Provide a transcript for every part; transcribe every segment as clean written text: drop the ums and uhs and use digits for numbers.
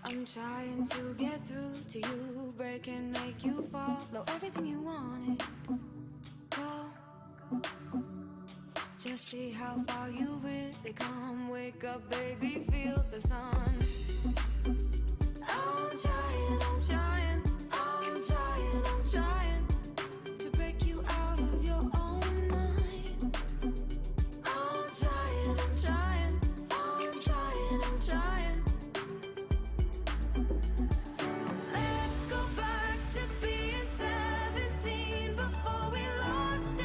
I'm trying to get through to you, break and make you follow everything you wanted. Go, just see how far you've really come. Wake up, baby, feel the sun. I'm trying, I'm trying, I'm trying, I'm trying to break you out of your own mind. I'm trying, I'm trying, I'm trying, I'm trying. Let's go back to being 17 before we lost it.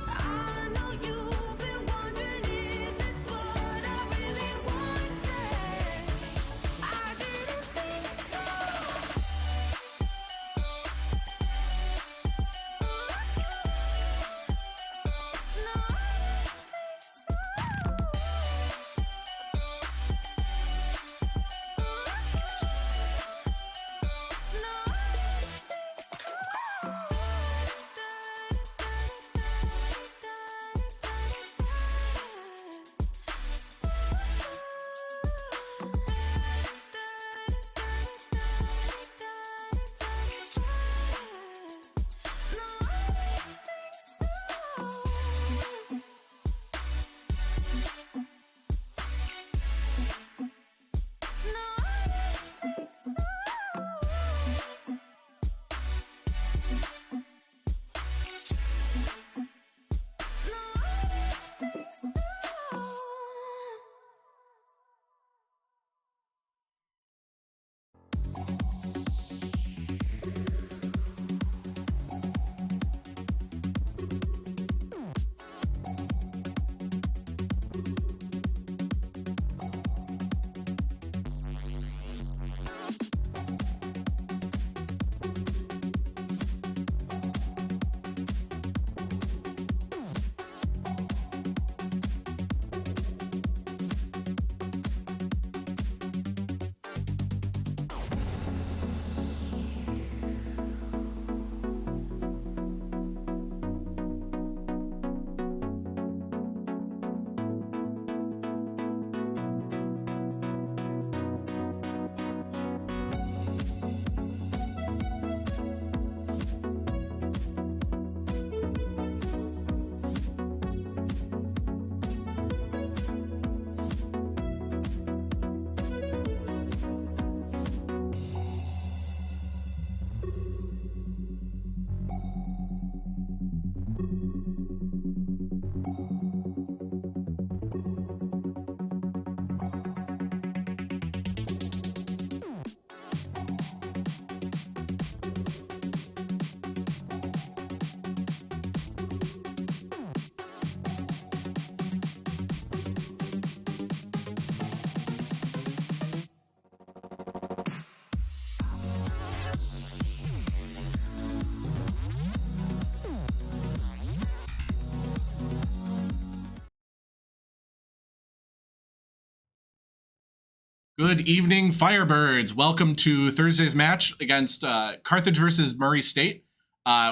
I know you've been wondering, is this what I really wanted? I didn't think so. No, I didn't Good evening, Firebirds. Welcome to Thursday's match against Carthage versus Murray State.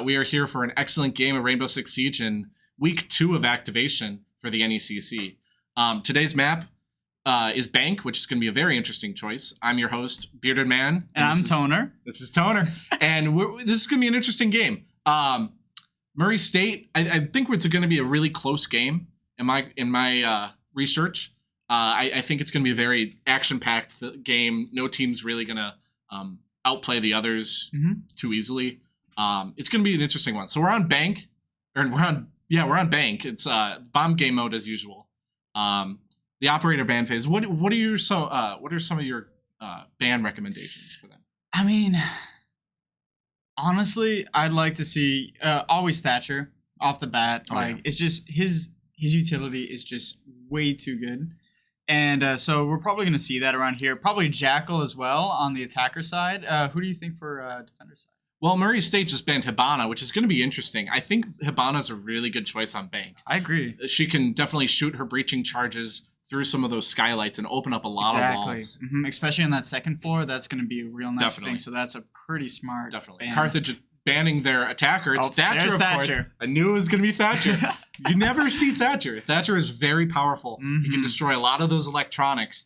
We are here for an excellent game of Rainbow Six Siege in week 2 of activation for the NECC. Today's map is Bank, which is going to be a very interesting choice. I'm your host, Bearded Man. And I'm Toner. This is Toner. And this is going to be an interesting game. Murray State, I think it's going to be a really close game in my research. I think it's going to be a very action-packed game. No team's really going to outplay the others too easily. It's going to be an interesting one. So we're on Bank, or we're on Bank. It's bomb game mode as usual. The operator ban phase. What are some of your ban recommendations for them? I mean, honestly, I'd like to see always Thatcher off the bat. It's just his utility is just way too good. And so we're probably going to see that around here. Probably Jackal as well on the attacker side. Who do you think for defender side? Well, Murray State just banned Hibana, which is going to be interesting. I think Hibana's a really good choice on Bank. I agree. She can definitely shoot her breaching charges through some of those skylights and open up a lot of walls. Especially on that second floor, that's going to be a real nice thing. So that's a pretty smart Definitely. ban. Carthage banning their attacker. It's Thatcher, there's of course. Thatcher. I knew it was going to be Thatcher. You never see Thatcher. Thatcher is very powerful. He can destroy a lot of those electronics,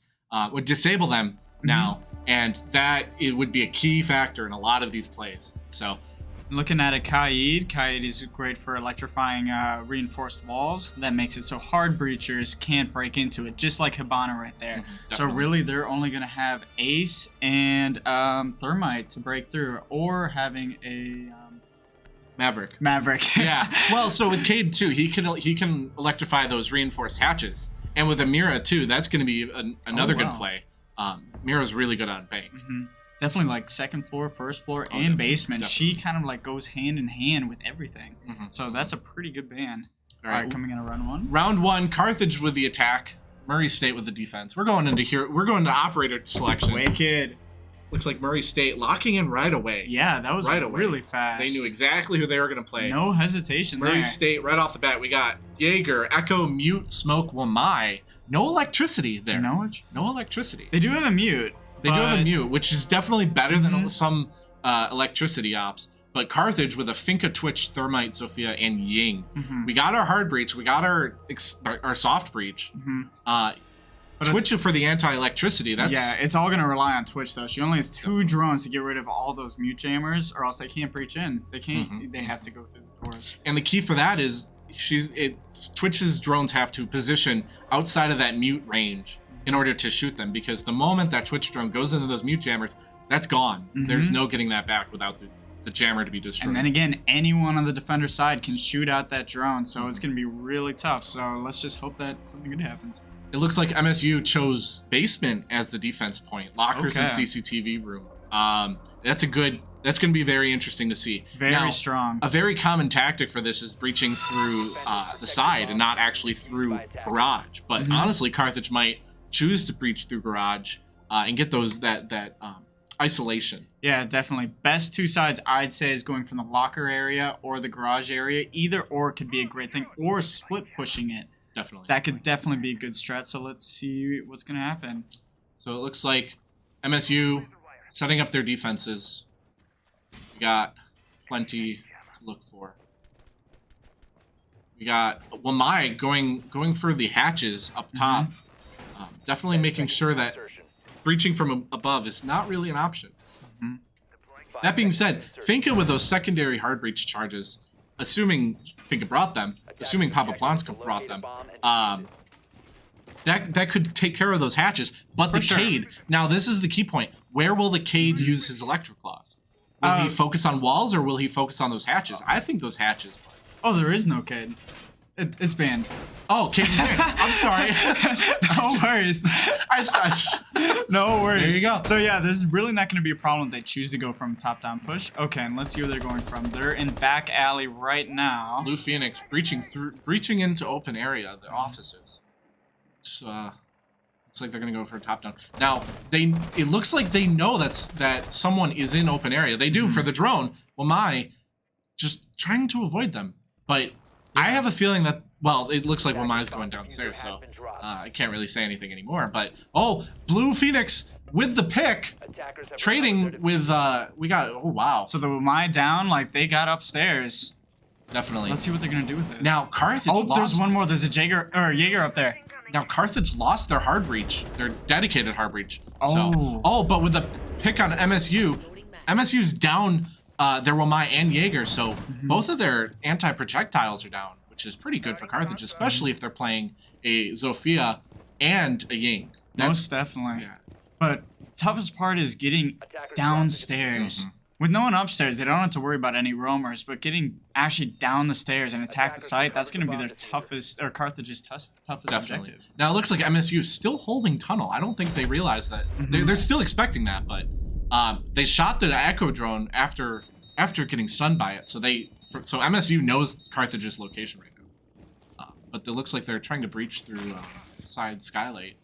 would disable them now, and it would be a key factor in a lot of these plays. So, looking at a Kaid is great for electrifying reinforced walls. That makes it so hard breachers can't break into it, just like Hibana right there. So really, they're only going to have Ace and Thermite to break through, or having a Maverick. Yeah. Well, so with Cade too, he can electrify those reinforced hatches, and with Amira too, that's going to be another good play. Mira's really good on bank. Definitely like second floor, first floor, and basement. Definitely. She kind of like goes hand in hand with everything. So that's a pretty good ban. All right, coming into round one. Round one, Carthage with the attack, Murray State with the defense. We're going into here. We're going to operator selection. Wicked. Looks like Murray State locking in right away. Yeah, that was really fast. They knew exactly who they were going to play. No hesitation Murray State, right off the bat, we got Jaeger, Echo, Mute, Smoke, Wamai. No electricity there. No electricity. They do have a Mute. They do have a Mute, which is definitely better than some electricity ops. But Carthage with a Finka, Twitch, Thermite, Zofia, and Ying. We got our hard breach. We got our soft breach. Twitch for the anti-electricity. It's all going to rely on Twitch, though. She only has 2 drones to get rid of all those Mute jammers, or else they can't breach in. They can't. They have to go through the doors. And the key for that is Twitch's drones have to position outside of that Mute range in order to shoot them, because the moment that Twitch drone goes into those Mute jammers, that's gone. There's no getting that back without the jammer to be destroyed. And then again, anyone on the defender side can shoot out that drone, so it's going to be really tough. So let's just hope that something good happens. It looks like MSU chose basement as the defense point. Lockers and CCTV room. That's going to be very interesting to see. Very strong. A very common tactic for this is breaching through the side and not actually through garage. But honestly, Carthage might choose to breach through garage and get that isolation. Yeah, definitely. Best 2 sides I'd say is going from the locker area or the garage area. Either or could be a great thing, or split pushing it. Definitely. That could definitely be a good strat. So let's see what's going to happen. So it looks like MSU setting up their defenses. We got plenty to look for. We got Wamai going for the hatches up top. Definitely making sure that breaching from above is not really an option. That being said, Finka with those secondary hard breach charges, assuming Finka brought them, assuming Papa Planska brought them, that could take care of those hatches. But the Cade, now this is the key point. Where will the Cade use his Electro Claws? Will he focus on walls, or will he focus on those hatches? I think those hatches. Oh, there is no Cade. It's banned. Oh, Cade's banned. I'm sorry. No worries. No worries. There you go. So yeah, there's really not going to be a problem if they choose to go from top-down push. Okay, and let's see where they're going from. They're in back alley right now. Blue Phoenix breaching into open area. The offices. So, looks like they're going to go for a top-down. Now, it looks like they know that someone is in open area. They do for the drone. Wamai just trying to avoid them, but. I have a feeling that, well, it looks like Wamai's going downstairs, so I can't really say anything anymore. But, Blue Phoenix with the pick, trading with, we got, oh, wow. So the Wamai down, like, they got upstairs. Definitely. Let's see what they're going to do with it. Now, Carthage lost. There's one more. There's a Jaeger up there. Now, Carthage lost their hard breach, their dedicated hard breach. Oh. So, but with the pick on MSU's down their Wamai and Jaeger, so both of their anti-projectiles are down, which is pretty good for Carthage, especially if they're playing a Zofia and a Ying. Most definitely. Yeah. But toughest part is getting downstairs. With no one upstairs, they don't have to worry about any roamers, but getting actually down the stairs and attack the site, that's going to be their toughest, or Carthage's toughest objective. Now, it looks like MSU is still holding tunnel. I don't think they realize that. They're still expecting that, but they shot the Echo drone after getting stunned by it, so MSU knows Carthage's location right now. But it looks like they're trying to breach through side skylight,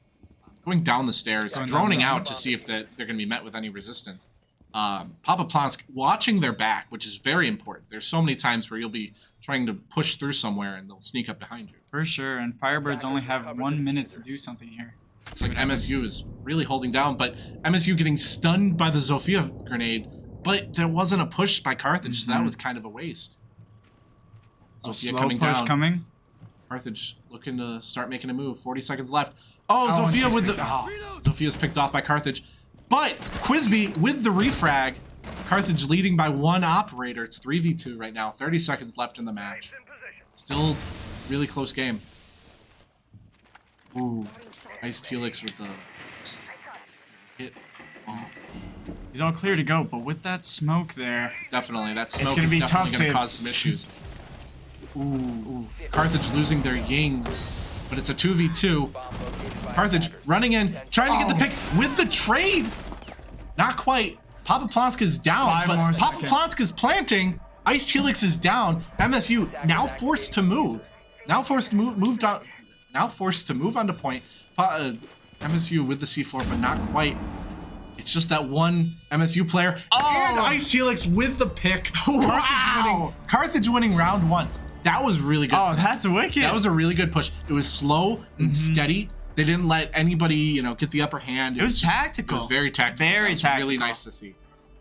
going down the stairs, droning out to see if they're going to be met with any resistance. Papa Plansk watching their back, which is very important. There's so many times where you'll be trying to push through somewhere and they'll sneak up behind you. For sure, and Firebirds only have 1 minute to do something here. It's like MSU is really holding down, but MSU getting stunned by the Zofia grenade but there wasn't a push by Carthage, so that was kind of a waste. Sophia Slow push coming. Carthage looking to start making a move. 40 seconds left. Oh, Oh, Sophia and with the... she's Oh, Sophia's picked off by Carthage. But Quizby with the refrag. Carthage leading by 1 operator. It's 3v2 right now. 30 seconds left in the match. Still really close game. Ooh, Iced Helix with the hit. Oh. He's all clear to go, but with that smoke there, Definitely, that smoke gonna is be definitely tough going to to- cause some issues. Ooh, Carthage losing their Ying, but it's a 2v2. Carthage running in, trying to get the pick with the trade. Not quite. Papa Plonsk is down, 5 but more Papa seconds. Plonsk is planting. Iced Helix is down. MSU now forced to move. Now forced to move onto point. MSU with the C4, but not quite. It's just that one MSU player. And Iced Helix with the pick. Wow. Carthage winning round 1. That was really good. oh, that's wicked. That was a really good push. It was slow and steady. They didn't let anybody, get the upper hand. It was tactical. It was very tactical. Very That was tactical. Really nice to see.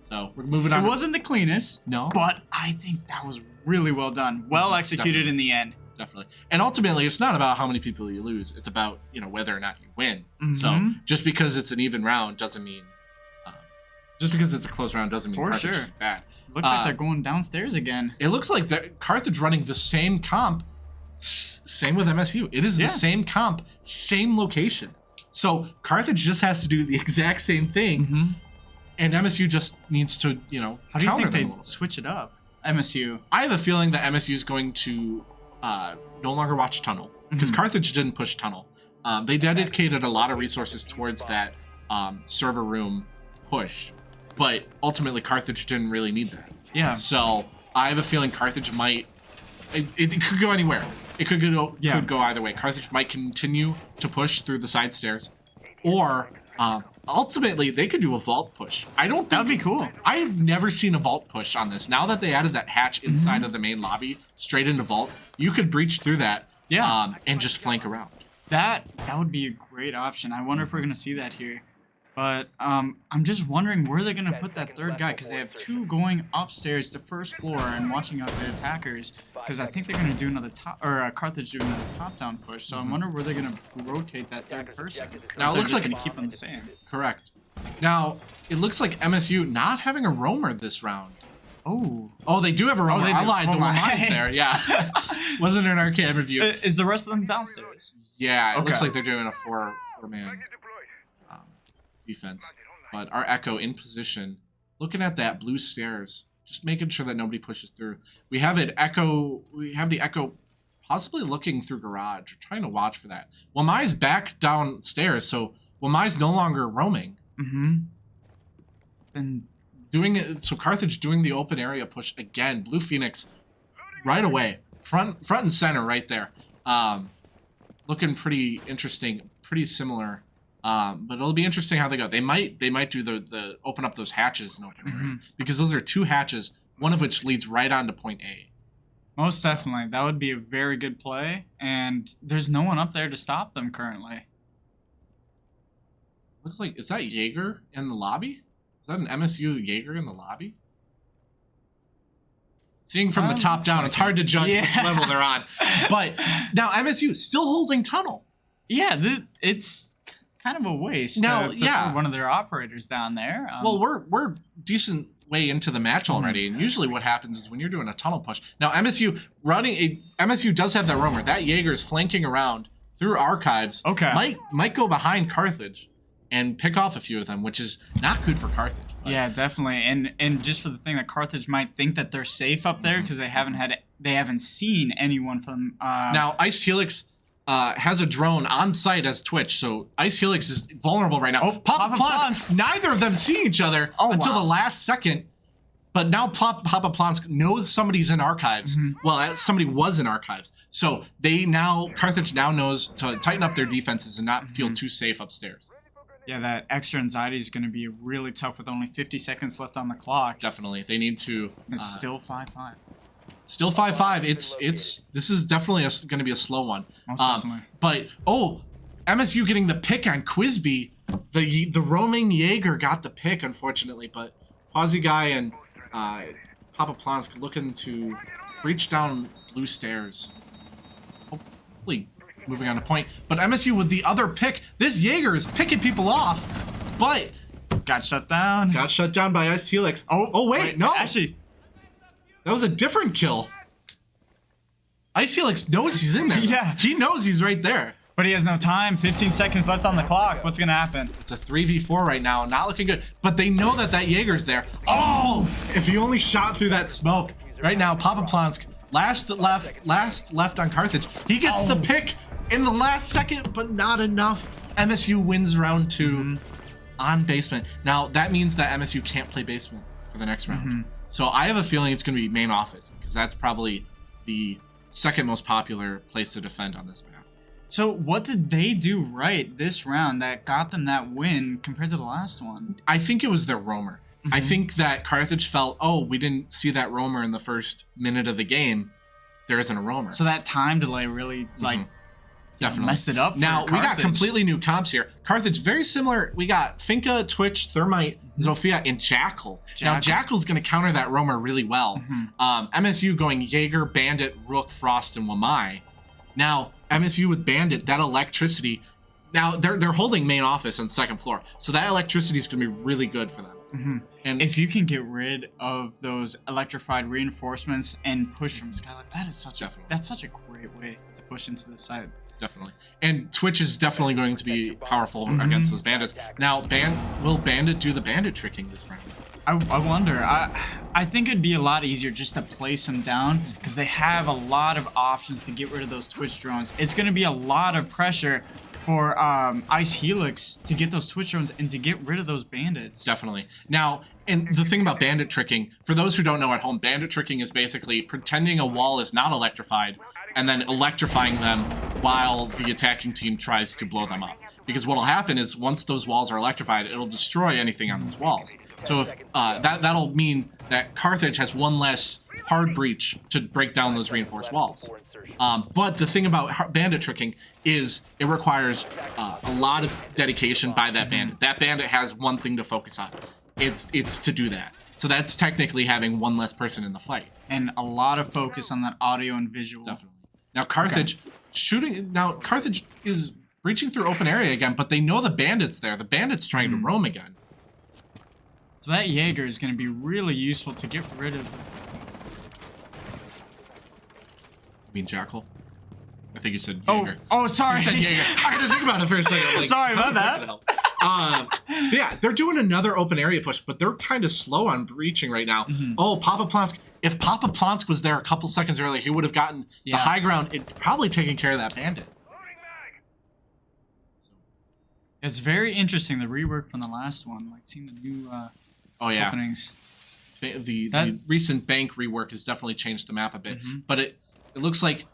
So we're moving on. It wasn't the cleanest, No. but I think that was really well done. Well executed Definitely. in the end. Definitely. And ultimately, it's not about how many people you lose. It's about, whether or not you win. So just because it's an even round doesn't mean, just because it's a close round doesn't mean For Carthage sure. is bad. Looks like they're going downstairs again. It looks like that Carthage running the same comp. Same with MSU. It is the same comp, same location. So Carthage just has to do the exact same thing, and MSU just needs to, How do you counter think them a they little bit. switch it up? MSU. I have a feeling that MSU is going to no longer watch Tunnel because Carthage didn't push Tunnel. They dedicated a lot of resources towards that server room push, but ultimately Carthage didn't really need that. Yeah. So I have a feeling Carthage might. It could go anywhere. It could go either way. Carthage might continue to push through the side stairs, or ultimately they could do a vault push. I don't. That'd be cool. I've never seen a vault push on this. Now that they added that hatch inside of the main lobby, straight into vault, you could breach through that. Yeah. And just flank around. That would be a great option. I wonder if we're gonna see that here. But I'm just wondering where they're gonna put that third guy, because they have 2 going upstairs to first floor and watching out the attackers. Because I think they're gonna do another Carthage doing another top-down push. So I'm wondering where they're gonna rotate that third person. Now it looks like gonna keep them the same. Correct. Now it looks like MSU not having a roamer this round. Oh, they do have a roamer. they do. I lied. Oh The my. Wamai's there. Yeah. Wasn't an arcade review. Is the rest of them downstairs? Yeah, it looks Okay. like they're doing a four-man defense. But our Echo in position, looking at that blue stairs, just making sure that nobody pushes through. We have the Echo possibly looking through garage, trying to watch for that. Wamai's back downstairs, so Wamai's no longer roaming. And Doing it, so Carthage doing the open area push again. Blue Phoenix right away, front and center right there. Looking pretty interesting, pretty similar. But it'll be interesting how they go. They might do the open up those hatches in open area, because those are 2 hatches, one of which leads right onto point A. most definitely, that would be a very good play. And there's no one up there to stop them currently. Looks like, is that Jaeger in the lobby? Is that an MSU Jaeger in the lobby? Seeing from the top down, it's hard to judge which level they're on. But now MSU still holding tunnel. Yeah, it's kind of a waste Now, to throw one of their operators down there. Well, we're decent way into the match already, and usually what happens is when you're doing a tunnel push. Now MSU does have that roamer. That Jaeger's flanking around through archives. Okay. Might go behind Carthage and pick off a few of them, which is not good for Carthage. But Yeah, definitely, and just for the thing that Carthage might think that they're safe up there because they haven't seen anyone from. Now Ice Helix has a drone on site as Twitch, so Ice Helix is vulnerable right now. Papa Plonsk, neither of them see each other until the last second. But now Papa Plonsk knows somebody's in archives. Well, somebody was in archives. So Carthage now knows to tighten up their defenses and not feel too safe upstairs. Yeah, that extra anxiety is going to be really tough with only 50 seconds left on the clock. Definitely, they need to. It's still 5-5. Still 5-5. This is definitely going to be a slow one. Most definitely. But MSU getting the pick on Quizby. The roaming Jaeger got the pick, unfortunately, but Posy Guy and Papa Plonsk looking to breach down blue stairs. Hopefully moving on to point. But MSU with the other pick. This Jaeger is picking people off, but got shut down. Got shut down by Ice Helix. Oh wait, no. Actually, that was a different kill. Ice Helix knows he's in there. Yeah. He knows he's right there. But he has no time. 15 seconds left on the clock. What's going to happen? It's a 3v4 right now. Not looking good. But they know that Jaeger's there. Oh! If he only shot through that smoke. Right now, Papa Plonsk, last left on Carthage. He gets the pick in the last second, but not enough. MSU wins round 2 on basement. Now, that means that MSU can't play basement for the next round. So I have a feeling it's going to be main office, because that's probably the second most popular place to defend on this map. So what did they do right this round that got them that win compared to the last one? I think it was their roamer. I think that Carthage felt, oh, we didn't see that roamer in the first minute of the game. There isn't a roamer. So that time delay really definitely messed it up. Now for we got Carthage. completely new comps here. Carthage, very similar. We got Finka, Twitch, Thermite, Zofia, and Jackal. Now Jackal's going to counter that roamer really well. MSU going Jaeger, Bandit, Rook, Frost, and Wamai. Now MSU with Bandit, that electricity. Now they're holding main office on second floor, so that electricity is going to be really good for them. And if you can get rid of those electrified reinforcements and push from Skylight, that is such a great way to push into the site. Definitely. And Twitch is definitely going to be powerful against those bandits. Now, will Bandit do the bandit tricking this round? I wonder. I think it'd be a lot easier just to place them down because they have a lot of options to get rid of those Twitch drones. It's going to be a lot of pressure for Ice Helix to get those Twitch drones and to get rid of those bandits. Definitely. Now, and the thing about bandit tricking, for those who don't know at home, bandit tricking is basically pretending a wall is not electrified and then electrifying them while the attacking team tries to blow them up. Because what'll happen is once those walls are electrified, it'll destroy anything on those walls. So if that'll mean that Carthage has one less hard breach to break down those reinforced walls. But the thing about bandit tricking is it requires a lot of dedication by that bandit. That bandit has one thing to focus on. It's to do that. So that's technically having one less person in the fight. And a lot of focus on that audio and visual. Definitely. Now Carthage shooting. Now Carthage is breaching through open area again, but they know the bandit's there. The bandit's trying to roam again. So that Jaeger is going to be really useful to get rid of. You mean Jackal? I think you said Jaeger. Oh, sorry. You said Jaeger. I had to think about it for a second. Like, sorry about that. Yeah, they're doing another open area push, but they're kind of slow on breaching right now. Oh, Papa Plonsk. If Papa Plonsk was there a couple seconds earlier, he would have gotten the high ground. It probably taking care of that bandit. It's very interesting, the rework from the last one. Like seeing the new openings. The recent bank rework has definitely changed the map a bit. But it looks like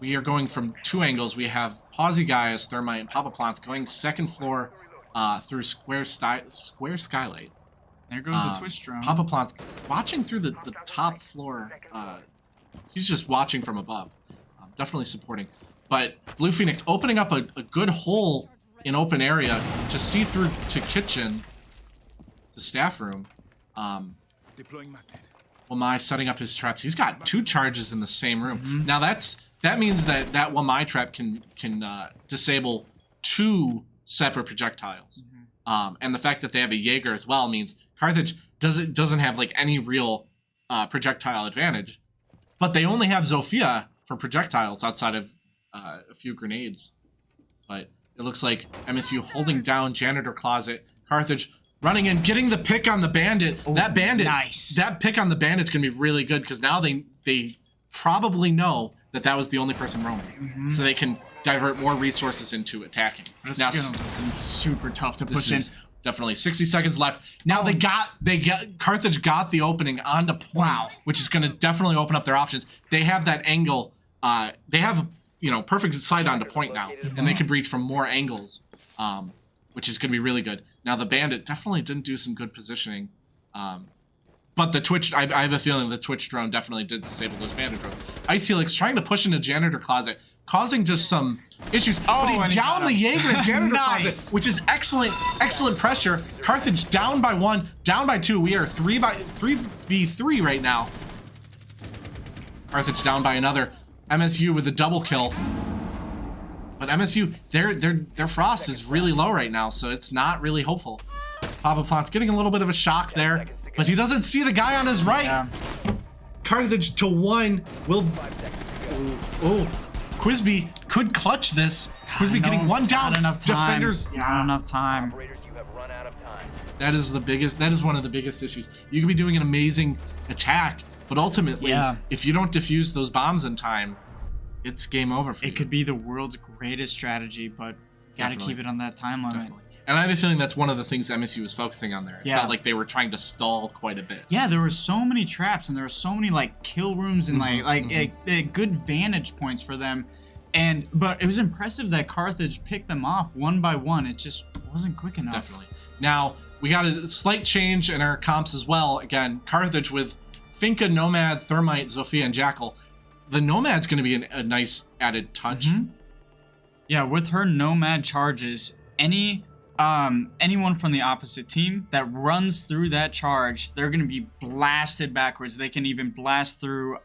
we are going from two angles. We have Posy Guy as Thermite and Papa Plonsk going second floor through square skylight. There goes the Twitch drone. Papa Plonsk watching through the top floor. He's just watching from above. Definitely supporting. But Blue Phoenix opening up a good hole in open area to see through to kitchen, the staff room. Wamai setting up his traps. He's got 2 charges in the same room. Now that means that Wamai trap can disable 2 separate projectiles. And the fact that they have a Jaeger as well means Carthage doesn't have like any real projectile advantage. But they only have Zofia for projectiles outside of a few grenades. But it looks like MSU holding down Janitor Closet. Carthage running in, getting the pick on the bandit. That bandit, nice. That pick on the bandit's gonna be really good because now they probably know that was the only person roaming, so they can divert more resources into attacking. This Now, is gonna be super tough to push in. Definitely 60 seconds left. Now Carthage got the opening onto point, which is gonna definitely open up their options. They have that angle. They have perfect sight onto point now, and they can breach from more angles, which is gonna be really good. Now the bandit definitely didn't do some good positioning, but the Twitch, I have a feeling the Twitch drone definitely did disable those bandit drones. Ice Helix trying to push into Janitor Closet, causing just some issues. Oh, but he downed the Jaeger in janitor Nice. closet, which is excellent pressure. Carthage down by 1, down by 2. We are 3v3 right now. Carthage down by another. MSU with a double kill. But MSU, their frost is really low right now, so it's not really hopeful. Papa Plant's getting a little bit of a shock there, but he doesn't see the guy on his right. Yeah. Carthage to 1 will. Oh, Quizby could clutch this. Quizby getting 1 down. Not enough time. Defenders. Not enough time. That is one of the biggest issues. You could be doing an amazing attack, but ultimately, if you don't defuse those bombs in time, it's game over for you. It could be the world's greatest strategy, but gotta keep it on that time limit. Definitely. And I have a feeling that's one of the things MSU was focusing on there. It Yeah. felt like they were trying to stall quite a bit. Yeah, there were so many traps, and there were so many like kill rooms and good vantage points for them. But it was impressive that Carthage picked them off one by one. It just wasn't quick enough. Definitely. Now, we got a slight change in our comps as well. Again, Carthage with Finka, Nomad, Thermite, Zofia, and Jackal. The Nomad's going to be a nice added touch. Yeah, with her Nomad charges, anyone from the opposite team that runs through that charge, they're going to be blasted backwards. They can even blast through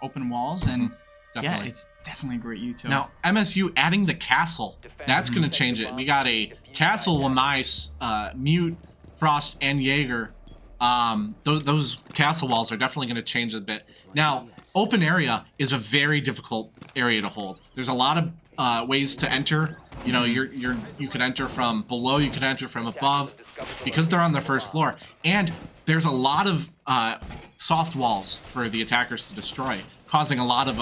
open walls, and Definitely. yeah, it's definitely a great util. Now, MSU adding the castle, that's going to change it. We got a castle, Lamais, Mute, Frost, and Jaeger. Those castle walls are definitely going to change a bit. Now, open area is a very difficult area to hold. There's a lot of ways to enter. You know, you can enter from below, you can enter from above, because they're on the first floor. And there's a lot of soft walls for the attackers to destroy, causing a lot of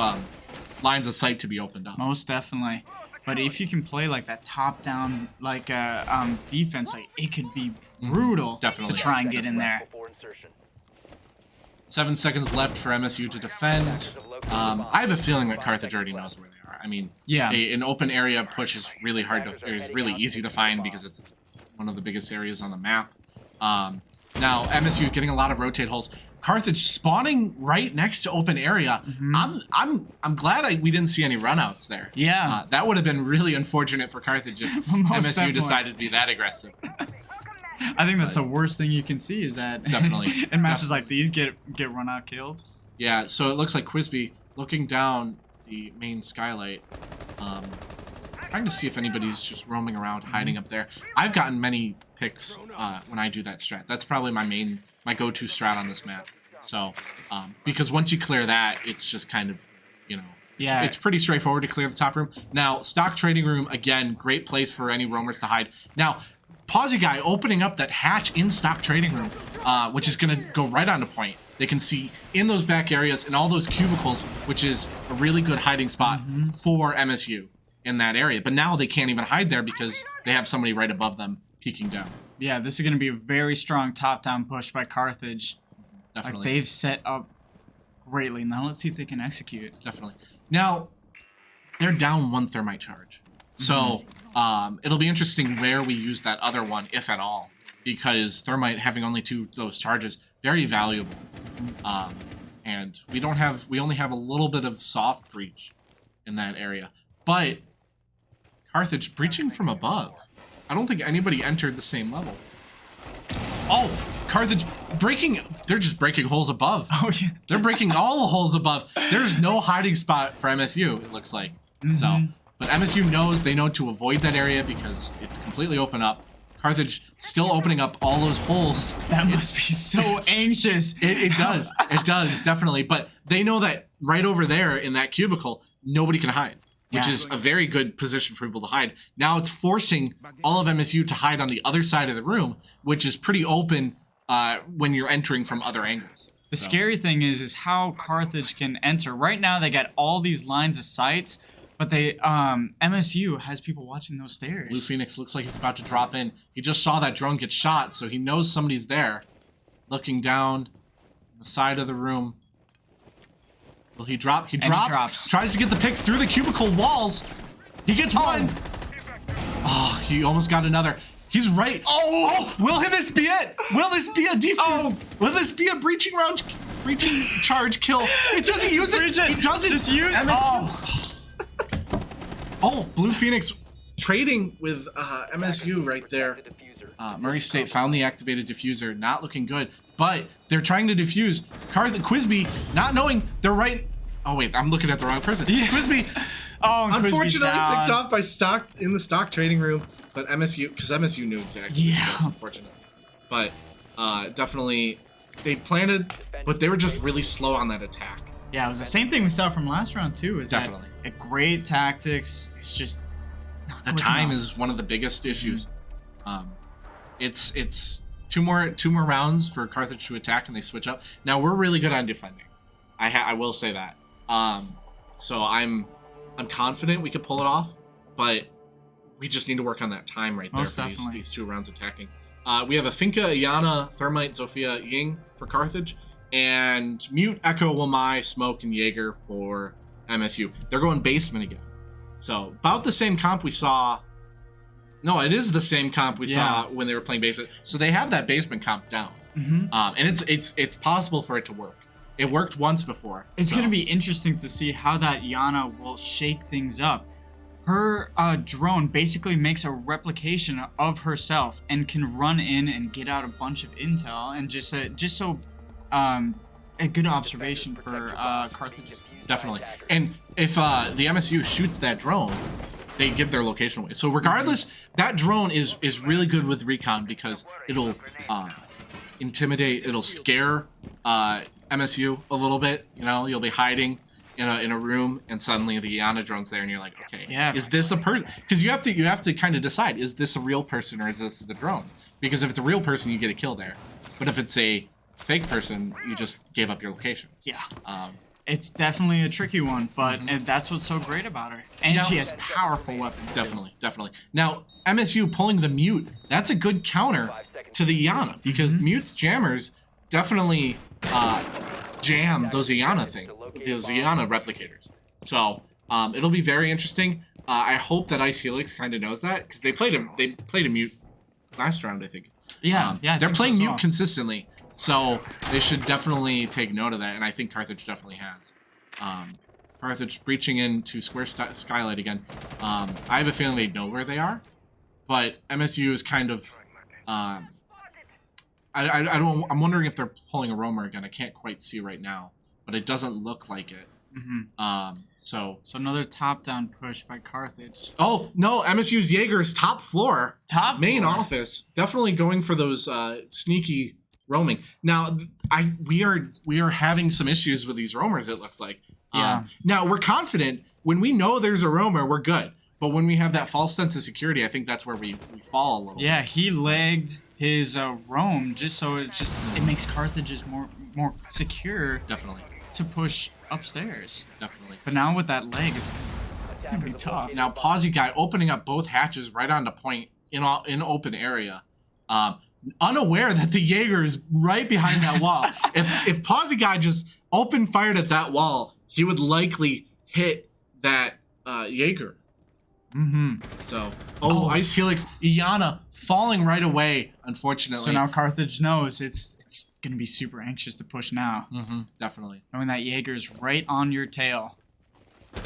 lines of sight to be opened up. Most definitely. But if you can play like that top-down defense, like it could be brutal Definitely. to try and get in there. 7 seconds left for MSU to defend. I have a feeling that Carthage already knows where they are. I mean, Yeah. An open area push is really is really easy to find because it's one of the biggest areas on the map. Now MSU getting a lot of rotate holes. Carthage spawning right next to open area. I'm glad we didn't see any runouts there. Yeah. That would have been really unfortunate for Carthage if MSU definitely. decided to be that aggressive. I think that's the worst thing you can see is that Definitely. in matches like these get run out killed. Yeah, so it looks like Quizby looking down the main skylight, trying to see if anybody's just roaming around, hiding up there. I've gotten many picks when I do that strat. That's probably my go-to strat on this map. So, because once you clear that, it's just kind of, Yeah. it's pretty straightforward to clear the top room. Now, stock trading room, again, great place for any roamers to hide. Now, Pawsy Guy opening up that hatch in stock trading room, which is going to go right onto point. They can see in those back areas and all those cubicles, which is a really good hiding spot for MSU in that area. But now they can't even hide there because they have somebody right above them peeking down. Yeah, this is going to be a very strong top-down push by Carthage. Definitely. Like they've set up greatly. Now let's see if they can execute. Definitely. Now, they're down 1 thermite charge. So it'll be interesting where we use that other one, if at all, because thermite having only 2 of those charges, very valuable. And we only have a little bit of soft breach in that area. But Carthage breaching from above. I don't think anybody entered the same level. Oh, Carthage breaking. They're just breaking holes above. Oh, yeah. They're breaking all the holes above. There's no hiding spot for MSU, it looks like. So, but MSU knows they know to avoid that area because it's completely open up. Carthage still opening up all those holes. That must be so anxious. It does. It does, definitely. But they know that right over there in that cubicle, nobody can hide, which is a very good position for people to hide. Now it's forcing all of MSU to hide on the other side of the room, which is pretty open when you're entering from other angles. The scary thing is how Carthage can enter. Right now they got all these lines of sights, but they MSU has people watching those stairs. Blue Phoenix looks like he's about to drop in. He just saw that drone get shot, so he knows somebody's there. Looking down the side of the room. Will he drop? He drops. Tries to get the pick through the cubicle walls. He gets one. Oh, he almost got another. He's right. Oh, will this be it? Will this be a defense? Oh, will this be a breaching charge kill? It doesn't use it. He doesn't. Just use it. Oh, Blue Phoenix trading with MSU right there. Murray State found the activated diffuser, not looking good, but they're trying to defuse. Quizby, not knowing they're right. Oh wait, I'm looking at the wrong person. Yeah. Quizby, unfortunately picked off by stock in the stock trading room, but MSU, because MSU knew exactly. Yeah, that's unfortunate. But definitely they planted, but they were just really slow on that attack. Yeah, it was the same thing we saw from last round too. Is Definitely a great tactics. It's just the time is one of the biggest issues. It's two more rounds for Carthage to attack, and they switch up. Now we're really good on defending. I will say that. So I'm confident we could pull it off, but we just need to work on that time right there for these 2 rounds attacking. We have a Finka, Iana, Thermite, Zofia, Ying for Carthage, and Mute, Echo, Wamai, Smoke, and Jaeger for MSU. They're going basement again. So about the same comp we saw. No, it is the same comp we saw when they were playing basement. So they have that basement comp down, and it's possible for it to work. It worked once before. It's going to be interesting to see how that Yana will shake things up. Her drone basically makes a replication of herself and can run in and get out a bunch of intel, and just so a good observation for Carthage. Definitely. And if the MSU shoots that drone, they give their location away. So regardless, that drone is really good with recon because it'll intimidate, it'll scare MSU a little bit. You know, you'll be hiding in a room, and suddenly the Iana drone's there, and you're like, okay, is this a person? Because you have to kind of decide, is this a real person or is this the drone? Because if it's a real person, you get a kill there. But if it's a fake person, you just gave up your location. Yeah. It's definitely a tricky one, but and that's what's so great about her. And she has powerful weapons. Definitely. Now, MSU pulling the Mute, that's a good counter to the Iana, because Mute's jammers definitely jam those Iana replicators. So it'll be very interesting. I hope that Ice Helix kind of knows that, because they played a Mute last round, I think. Yeah, they're playing Mute consistently. So they should definitely take note of that, and I think Carthage definitely has. Carthage breaching into Square Skylight again. I have a feeling they know where they are, but MSU is kind of. I'm wondering if they're pulling a roamer again. I can't quite see right now, but it doesn't look like it. So another top-down push by Carthage. Oh no, MSU's Jaeger's top floor, main office, definitely going for those sneaky roaming. Now, we are having some issues with these roamers, it looks like. Now, we're confident when we know there's a roamer, we're good. But when we have that false sense of security, I think that's where we fall a little bit. Yeah, he lagged his roam just so it makes Carthage's more secure. Definitely. To push upstairs. Definitely. But now with that leg, it's gonna be tough. Now, Pawsey Guy opening up both hatches right onto point in open area. Unaware that the Jaeger is right behind that wall. If Pawsey Guy just open fired at that wall, he would likely hit that Jaeger. So, Ice Helix, Iana falling right away, unfortunately. So now Carthage knows it's gonna be super anxious to push now. Definitely. Knowing that Jaeger's right on your tail.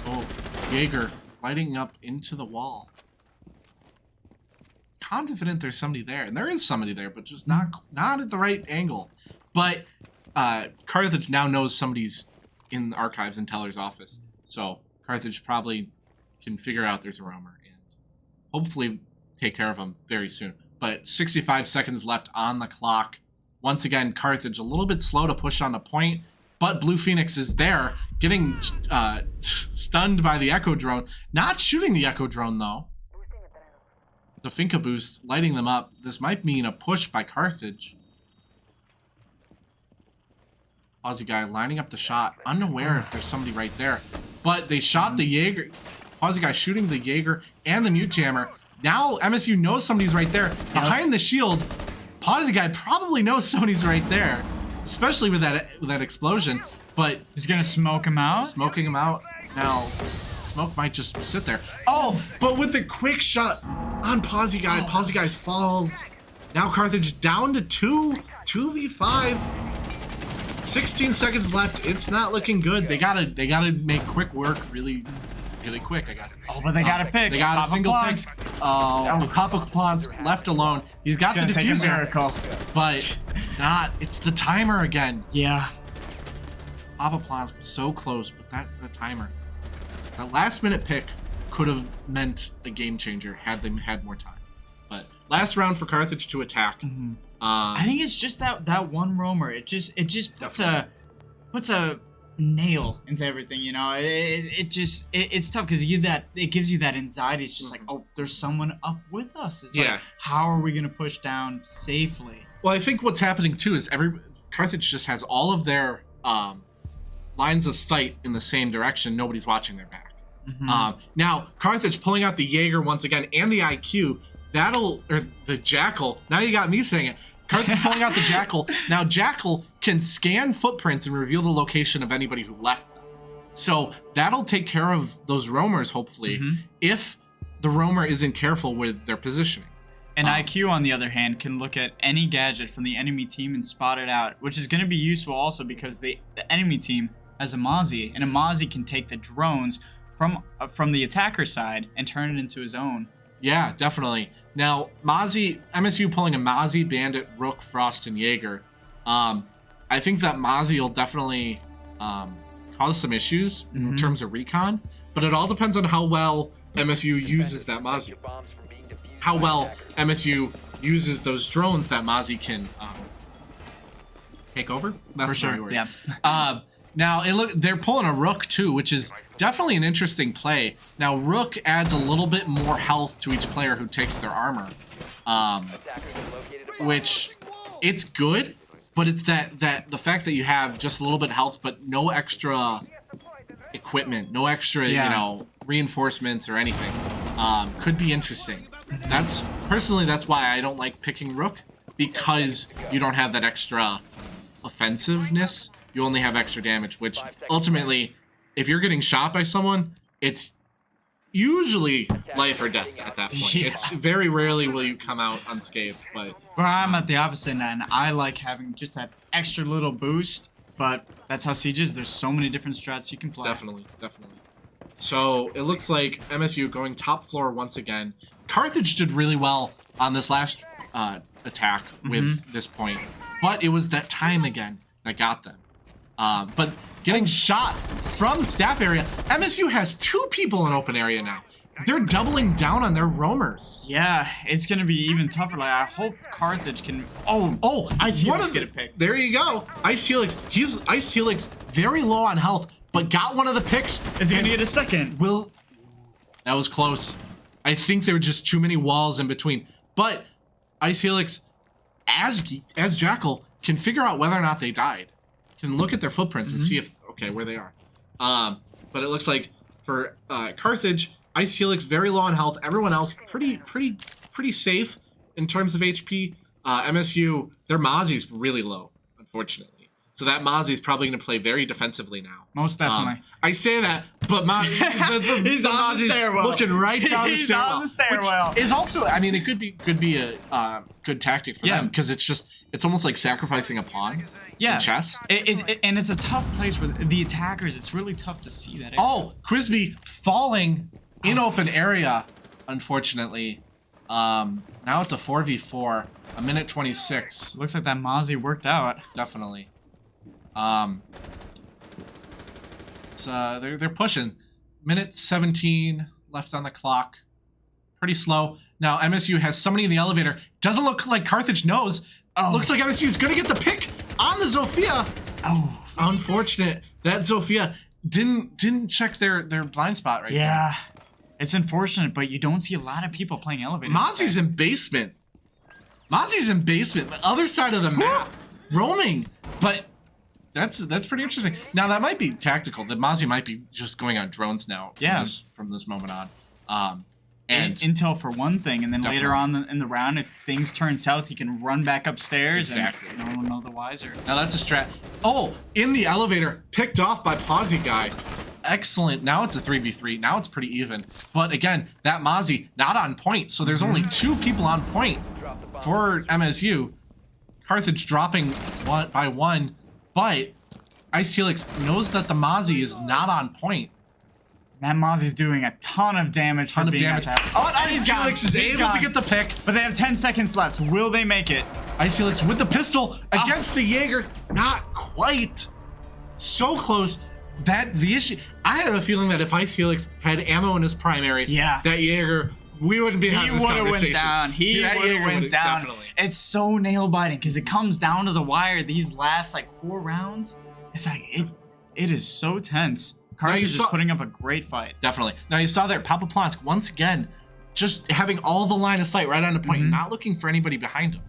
Oh, Jaeger lighting up into the wall. Confident there's somebody there, and there is somebody there, but just not at the right angle. But Carthage now knows somebody's in the archives in Teller's office, so Carthage probably can figure out there's a roamer and hopefully take care of him very soon. But 65 seconds left on the clock. Once again, Carthage a little bit slow to push on the point, but Blue Phoenix is there, getting stunned by the Echo drone. Not shooting the Echo drone though. The Finka boost, lighting them up. This might mean a push by Carthage. Aussie Guy lining up the shot, unaware if there's somebody right there. But they shot the Jaeger. Aussie Guy shooting the Jaeger and the Mute Jammer. Now MSU knows somebody's right there. Behind the shield, Aussie Guy probably knows somebody's right there. Especially with that explosion. But he's gonna smoke him out? Smoking him out. Now, Smoke might just sit there. Oh, but with the quick shot on Pawsey Guy, Pawsey Guy falls. Now Carthage down to 2v5. 16 seconds left. It's not looking good. They gotta make quick work really really quick, I guess. Oh, but they got a pick. They got Papa a single Plonsk. pick. Oh, Papa Plonsk left alone. He's got the It's gonna take a diffuser, miracle. but not. It's the timer again. Yeah. Papa Plonsk so close, but the timer. That last minute pick could have meant a game changer had they had more time. But last round for Carthage to attack. I think it's just that one roamer. It just puts a nail into everything. You know, it's tough because it gives you that anxiety. It's just like, oh, there's someone up with us. It's like, how are we gonna push down safely? Well, I think what's happening too is Carthage just has all of their lines of sight in the same direction. Nobody's watching their back. Now Carthage pulling out the Jaeger once again and the IQ. Or the Jackal. Now you got me saying it. Carthage pulling out the Jackal. Now Jackal can scan footprints and reveal the location of anybody who left them. So that'll take care of those roamers, hopefully, if the roamer isn't careful with their positioning. And IQ, on the other hand, can look at any gadget from the enemy team and spot it out, which is going to be useful also because the enemy team has a Mozzie, and a Mozzie can take the drones from the attacker side and turn it into his own. Yeah, definitely. Now, MSU pulling a Mozzie, Bandit, Rook, Frost, and Jaeger. I think that Mozzie will definitely cause some issues in terms of recon, but it all depends on how well MSU uses that Mozzie. How well MSU uses those drones that Mozzie can take over. That's for sure. the word. Yeah. Now they're pulling a Rook too, which is definitely an interesting play. Now Rook adds a little bit more health to each player who takes their armor, which it's good, but it's that the fact that you have just a little bit of health, but no extra equipment, no extra reinforcements or anything, could be interesting. That's why I don't like picking Rook, because you don't have that extra offensiveness. You only have extra damage, which ultimately, if you're getting shot by someone, it's usually life or death at that point. Yeah. It's very rarely will you come out unscathed, but I'm at the opposite end. I like having just that extra little boost, but that's how Siege is. There's so many different strats you can play. Definitely. So it looks like MSU going top floor once again. Carthage did really well on this last attack with this point, but it was that time again that got them. But getting shot from staff area, MSU has 2 people in open area now. They're doubling down on their roamers. Yeah, it's gonna be even tougher. Like, I hope Carthage can. Ice Helix get a pick. There you go, Ice Helix. He's Ice Helix, very low on health, but got one of the picks. Is he gonna get a second? That was close. I think there were just too many walls in between. But Ice Helix, as Jackal, can figure out whether or not they died. Can look at their footprints and see where they are. But it looks like for Carthage, Ice Helix very low on health. Everyone else pretty safe in terms of HP. MSU, their Mozzie's really low, unfortunately. So that Mozzie's probably going to play very defensively now. Most definitely. I say that, but he's on the stairwell. Looking right down the stairwell. He's on the stairwell. Which is also, I mean, it could be a good tactic for them, because it's almost like sacrificing a pawn. Yeah, in chess. And it's a tough place where the attackers, it's really tough to see that. Oh, Crisby falling in open area, unfortunately. Now it's a 4v4, a minute 26. Looks like that Mozzie worked out. Definitely. It's they're pushing. Minute 17 left on the clock. Pretty slow. Now MSU has somebody in the elevator. Doesn't look like Carthage knows. Looks like MSU is gonna get the pick on the Zofia. Oh, unfortunate. That Zofia didn't check their blind spot right there. Yeah. It's unfortunate, but you don't see a lot of people playing elevator. Mozzie's in basement. The other side of the map. Roaming. But that's pretty interesting. Now that might be tactical. The Mozzie might be just going on drones now from this moment on. And intel for one thing, and then later on in the round, if things turn south, he can run back upstairs and no one will know the wiser. Now that's a strat. Oh, in the elevator, picked off by Pawsy guy. Excellent. Now it's a 3v3. Now it's pretty even. But again, that Mozzie not on point. So there's only 2 people on point for MSU. Carthage dropping by 1. But Ice Helix knows that the Mozzie is not on point. That Mozzie's doing a ton of damage. Ton of damage. Oh, Ice Helix is able to get the pick. But they have 10 seconds left. Will they make it? Ice Helix with the pistol against the Jaeger. Not quite. So close. The issue. I have a feeling that if Ice Helix had ammo in his primary, that Jaeger, we wouldn't be having this conversation. He would have went down. Definitely. It's so nail biting because it comes down to the wire. These last like 4 rounds, it's like it is so tense. Carthage is putting up a great fight. Definitely. Now you saw there, Papa Plonsk once again, just having all the line of sight right on the point, not looking for anybody behind him.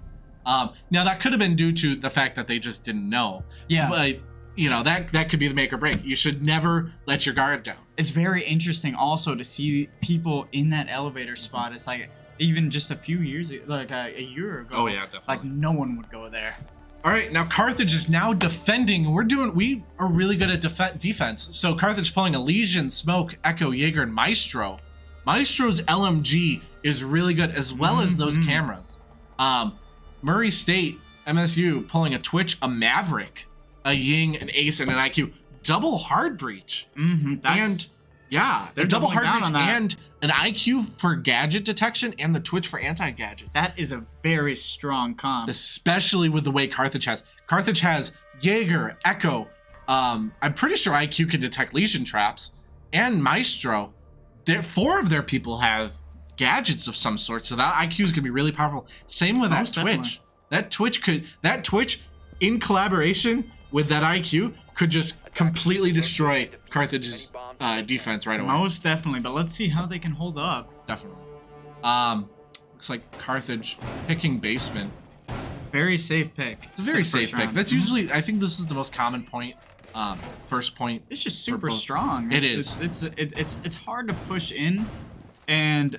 Now that could have been due to the fact that they just didn't know. Yeah. But you know, that could be the make or break. You should never let your guard down. It's very interesting also to see people in that elevator spot. It's like even just a few years, like a year ago. Oh yeah, definitely. Like no one would go there. All right, now Carthage is now defending. We are really good at defense. So Carthage pulling a Legion, Smoke, Echo, Jaeger, and Maestro. Maestro's LMG is really good, as well as those cameras. Murray State, MSU, pulling a Twitch, a Maverick, a Ying, an Ace, and an IQ. Double hard breach. They're double hard breach and an IQ for gadget detection and the Twitch for anti-gadget. That is a very strong comp. Especially with the way Carthage has. Carthage has Jaeger, Echo. I'm pretty sure IQ can detect Legion traps. And Maestro. 4 of their people have gadgets of some sort. So that IQ is going to be really powerful. Same with that Twitch. Definitely. That Twitch in collaboration with that IQ could just completely destroy Carthage's defense right away. Most definitely, but let's see how they can hold up. Definitely. Looks like Carthage picking basement. Very safe pick. It's a very safe pick. That's usually, I think this is the most common point. First point. It's just super strong. It is. It's hard to push in, and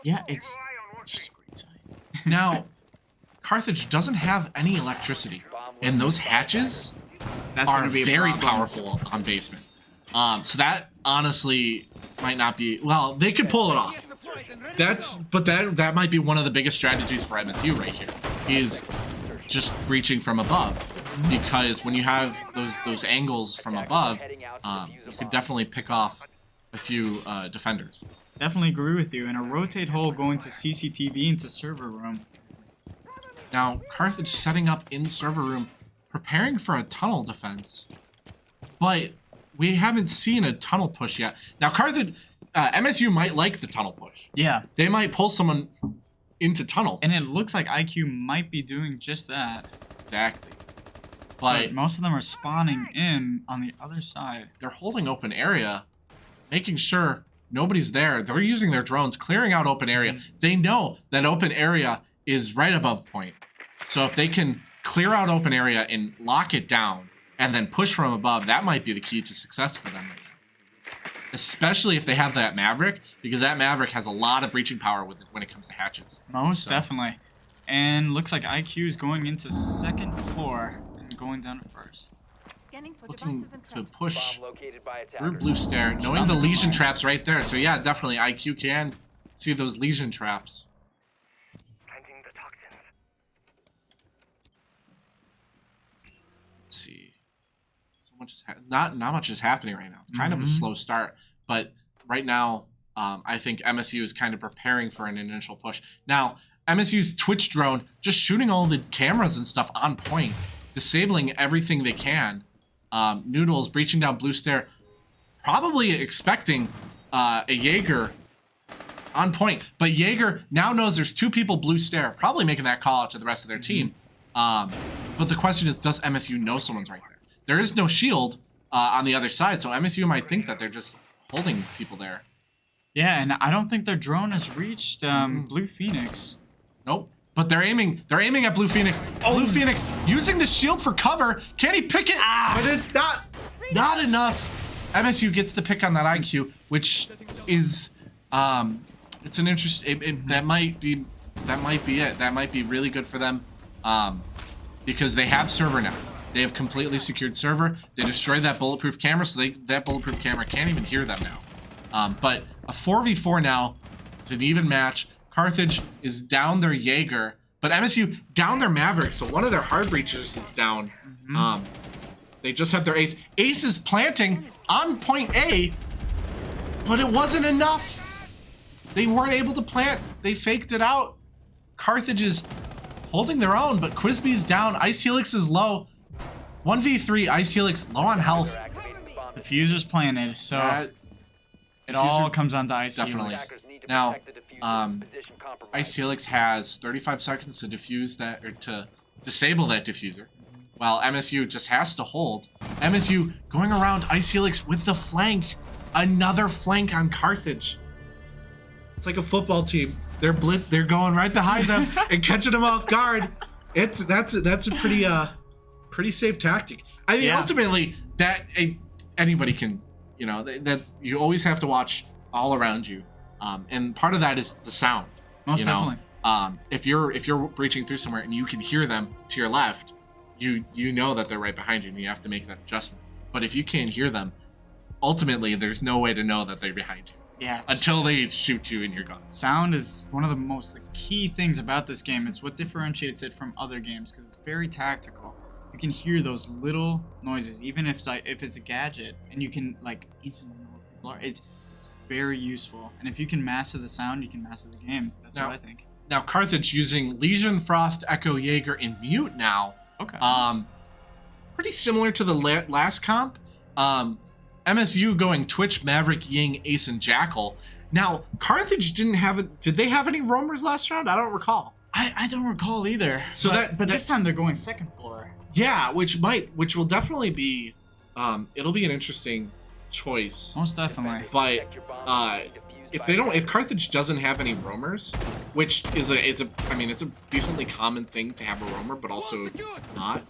yeah, it's just a great sight. Now, Carthage doesn't have any electricity, and those hatches are very powerful on basement. So that honestly might not be, well, they could pull it off. That might be one of the biggest strategies for MSU right here, is just reaching from above, because when you have those angles from above, you could definitely pick off a few defenders. Definitely agree with you. And a rotate hole going to CCTV into server room. Now Carthage setting up in server room, preparing for a tunnel defense, but we haven't seen a tunnel push yet. Now Carthage, MSU might like the tunnel push. Yeah. They might pull someone into tunnel. And it looks like IQ might be doing just that. Exactly. But most of them are spawning in on the other side. They're holding open area, making sure nobody's there. They're using their drones, clearing out open area. They know that open area is right above point. So if they can clear out open area and lock it down and then push from above, that might be the key to success for them right now. Especially if they have that Maverick, because that Maverick has a lot of breaching power with it when it comes to hatches. Most definitely. And looks like IQ is going into second floor and going down to first. Looking to push through Blue Stair, knowing the Legion traps right there. So yeah, definitely IQ can see those Legion traps. Let's see. So much is not much is happening right now. It's kind of a slow start, but right now, I think MSU is kind of preparing for an initial push. Now, MSU's Twitch drone just shooting all the cameras and stuff on point, disabling everything they can. Noodles breaching down Blue Stair, probably expecting a Jaeger on point, but Jaeger now knows there's 2 people Blue Stair, probably making that call out to the rest of their team. But the question is, does MSU know someone's right there? There is no shield on the other side, so MSU might think that they're just holding people there. Yeah, and I don't think their drone has reached Blue Phoenix. Nope. But they're aiming at Blue Phoenix. Blue Phoenix using the shield for cover. Can he pick it? But it's not enough. MSU gets the pick on that IQ, which is it's an interest. That might be it. That might be really good for them, because they have server now. They have completely secured server. They destroyed that bulletproof camera, so that bulletproof camera can't even hear them now. But a 4v4 now. It's an even match. Carthage is down their Jaeger, but MSU down their Maverick, so one of their hard breachers is down. They just have their Ace. Ace is planting on point A. But it wasn't enough. They weren't able to plant. They faked it out. Carthage is holding their own, but Quizby's down. Ice Helix is low. 1v3, Ice Helix low on health. Diffuser's planted, so it all comes on to Ice definitely. Helix. Now, Ice Helix has 35 seconds to defuse that, or to disable that diffuser, while MSU just has to hold. MSU going around Ice Helix with the flank. Another flank on Carthage. It's like a football team. They're going right behind them and catching them off guard. That's a pretty safe tactic. I mean, ultimately, that anybody can, that you always have to watch all around you, and part of that is the sound. Most definitely. If you're breaching through somewhere and you can hear them to your left, you know that they're right behind you, and you have to make that adjustment. But if you can't hear them, ultimately, there's no way to know that they're behind you. Yeah. Until they shoot you and you're gone. Sound is one of the key things about this game. It's what differentiates it from other games because it's very tactical. You can hear those little noises, even if it's a gadget, and you can instantly know what people are. It's very useful. And if you can master the sound, you can master the game. That's what I think. Now Carthage using Legion, Frost, Echo, Jaeger, and Mute now. Okay. Pretty similar to the last comp. MSU going Twitch, Maverick, Ying, Ace, and Jackal. Now, Carthage didn't have it. Did they have any roamers last round? I don't recall. I don't recall either. So but this time they're going second floor. Yeah, which will definitely be, it'll be an interesting choice. Most definitely. But if Carthage doesn't have any roamers, which is it's a decently common thing to have a roamer, but also not.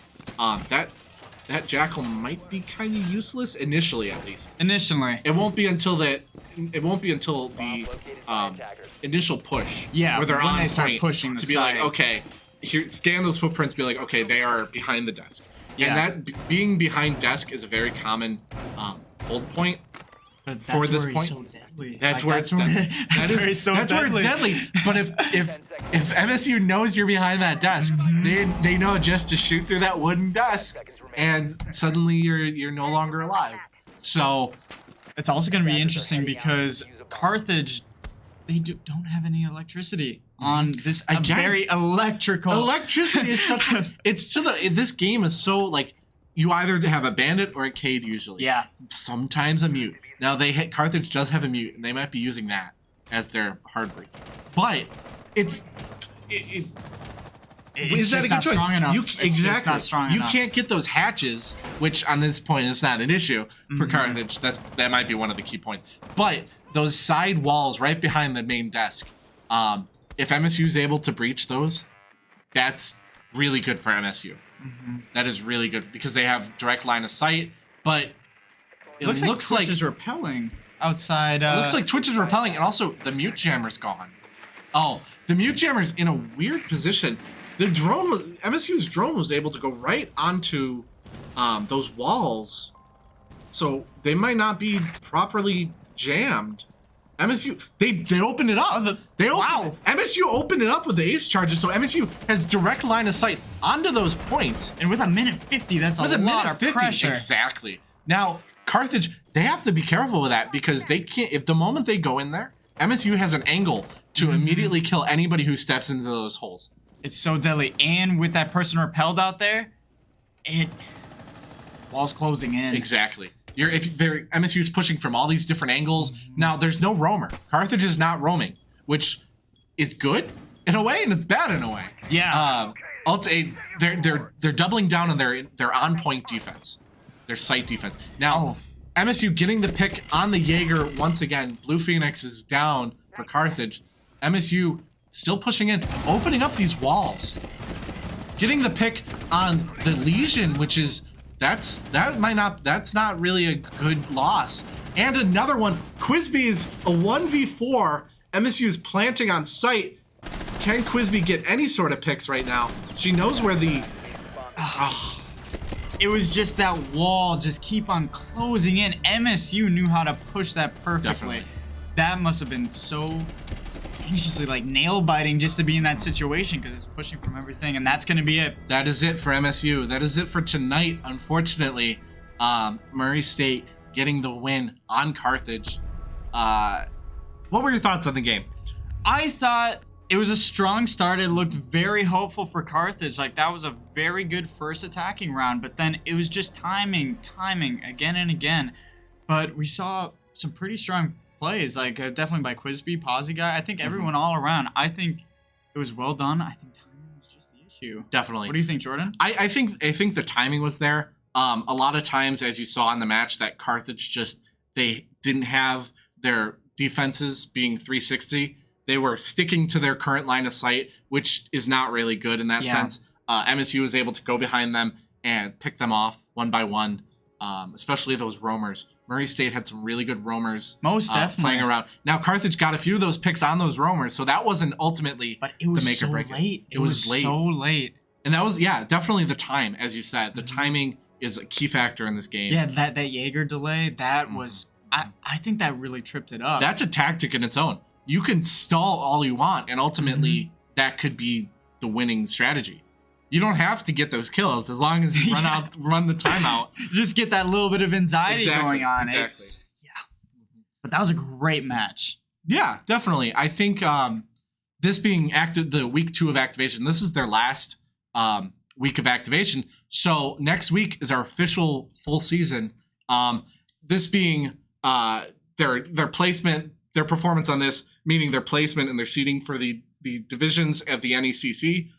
That Jackal might be kind of useless initially, at least. Initially, it won't be until the initial push. Yeah, where they're when on they start point pushing the to be side. like, okay, here, scan those footprints. Be like, okay, they are behind the desk. Yeah. And that being behind desk is a very common hold point for this point. So deadly. That's where it's deadly. That's where it's deadly. But if MSU knows you're behind that desk, they know just to shoot through that wooden desk. And suddenly you're no longer alive. So it's also going to be interesting because Carthage, they don't have any electricity on this very electrical. Electricity is such. This game is so you either have a bandit or a Cade usually. Yeah. Sometimes a mute. Now Carthage does have a mute, and they might be using that as their hard break. But it's is that a good choice? Strong enough. Exactly. Not strong you enough. can't get those hatches, which on this point is not an issue for Carthage. That might be one of the key points. But those side walls right behind the main desk, if MSU is able to breach those, that's really good for MSU. That is really good because they have direct line of sight. But it looks like Twitch is repelling outside. It looks like Twitch is repelling, and also the mute jammer's gone. Oh, the mute jammer's in a weird position. MSU's drone was able to go right onto those walls, so they might not be properly jammed. MSU, they opened it up. MSU opened it up with the ace charges, so MSU has direct line of sight onto those points. And with a minute 50, that's a lot of pressure. Exactly. Now, Carthage, they have to be careful with that because they can't. If the moment they go in there, MSU has an angle to immediately kill anybody who steps into those holes. It's so deadly, and with that person repelled out there, wall's closing in. Exactly. MSU's pushing from all these different angles. Now there's no roamer. Carthage is not roaming, which is good in a way and it's bad in a way. Yeah. They're doubling down on their on point defense, their sight defense. Now MSU getting the pick on the Jaeger once again. Blue Phoenix is down for Carthage. MSU still pushing in, opening up these walls, getting the pick on the Legion, which is that's not really a good loss. And another one, Quizby's a 1v4. MSU's planting on site. Can Quizby get any sort of picks right now? She knows where the. It was just that wall just keep on closing in. MSU knew how to push that perfectly. Definitely. That must have been so anxiously nail biting just to be in that situation because it's pushing from everything, and that's going to be it. That is it for MSU. That is it for tonight. Unfortunately, Murray State getting the win on Carthage. What were your thoughts on the game? I thought it was a strong start. It looked very hopeful for Carthage. Like, that was a very good first attacking round, but then it was just timing again and again. But we saw some pretty strong plays, like definitely by Quizby, Posy Guy. I think everyone all around. I think it was well done. I think timing was just the issue. Definitely. What do you think, Jordan? I think the timing was there. A lot of times, as you saw in the match, that Carthage just, they didn't have their defenses being 360. They were sticking to their current line of sight, which is not really good in that sense. MSU was able to go behind them and pick them off one by one, especially those roamers. Murray State had some really good roamers Most definitely playing around. Now, Carthage got a few of those picks on those roamers, so that wasn't ultimately but it was the make so or break. late. It was late. So late. And that was, definitely the time, as you said. The timing is a key factor in this game. Yeah, that Jaeger delay, that was... I think that really tripped it up. That's a tactic in its own. You can stall all you want, and ultimately that could be the winning strategy. You don't have to get those kills as long as you run the timeout. Just get that little bit of anxiety going on. Exactly. But that was a great match. Yeah, definitely. I think this being the week 2 of activation, this is their last week of activation. So next week is our official full season. This being their placement, their performance on this, meaning their placement and their seeding for the divisions at the NECC.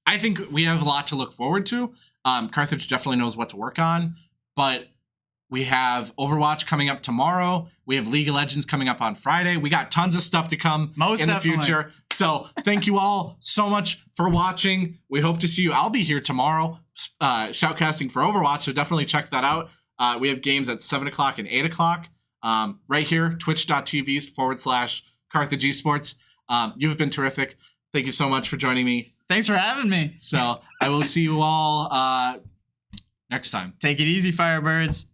I think we have a lot to look forward to. Carthage definitely knows what to work on, but we have Overwatch coming up tomorrow. We have League of Legends coming up on Friday. We got tons of stuff to come the future. So thank you all so much for watching. We hope to see you. I'll be here tomorrow shoutcasting for Overwatch, so definitely check that out. We have games at 7 o'clock and 8 o'clock right here, twitch.tv/Carthage Esports. You've been terrific. Thank you so much for joining me. Thanks for having me. So I will see you all next time. Take it easy, Firebirds.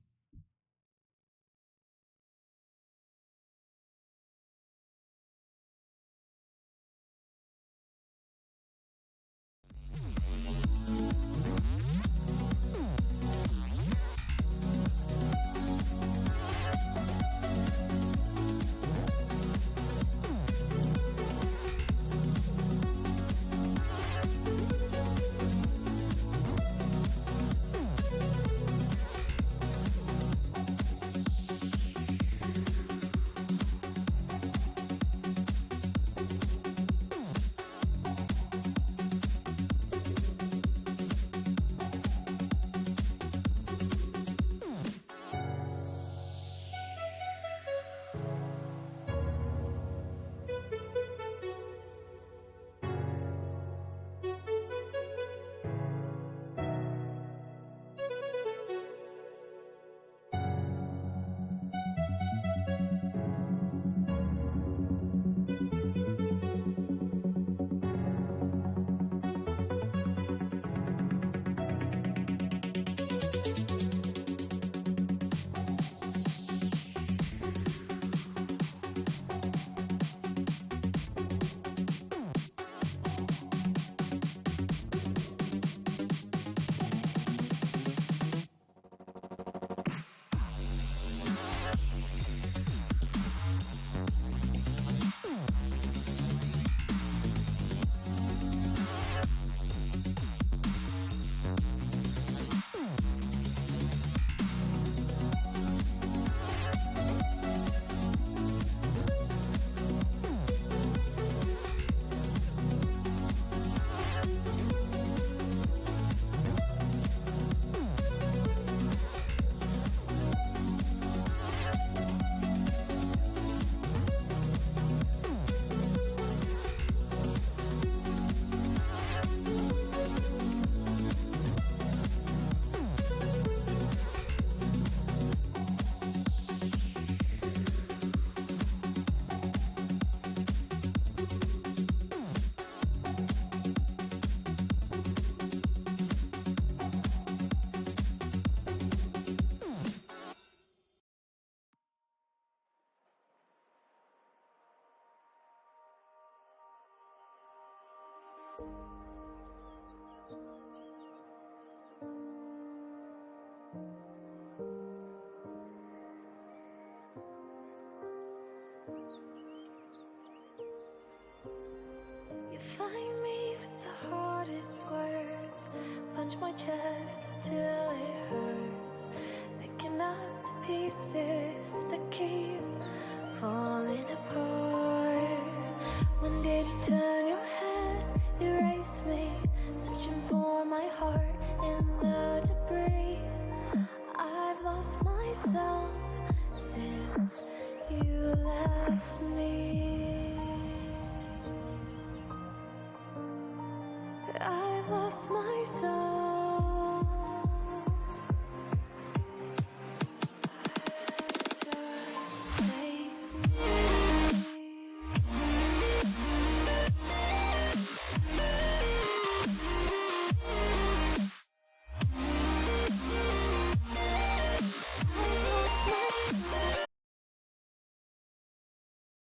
chest till it hurts, picking up the pieces that keep falling apart. When did you turn your head, erase me, searching for my heart in the debris? I've lost myself since you left me. I've lost myself.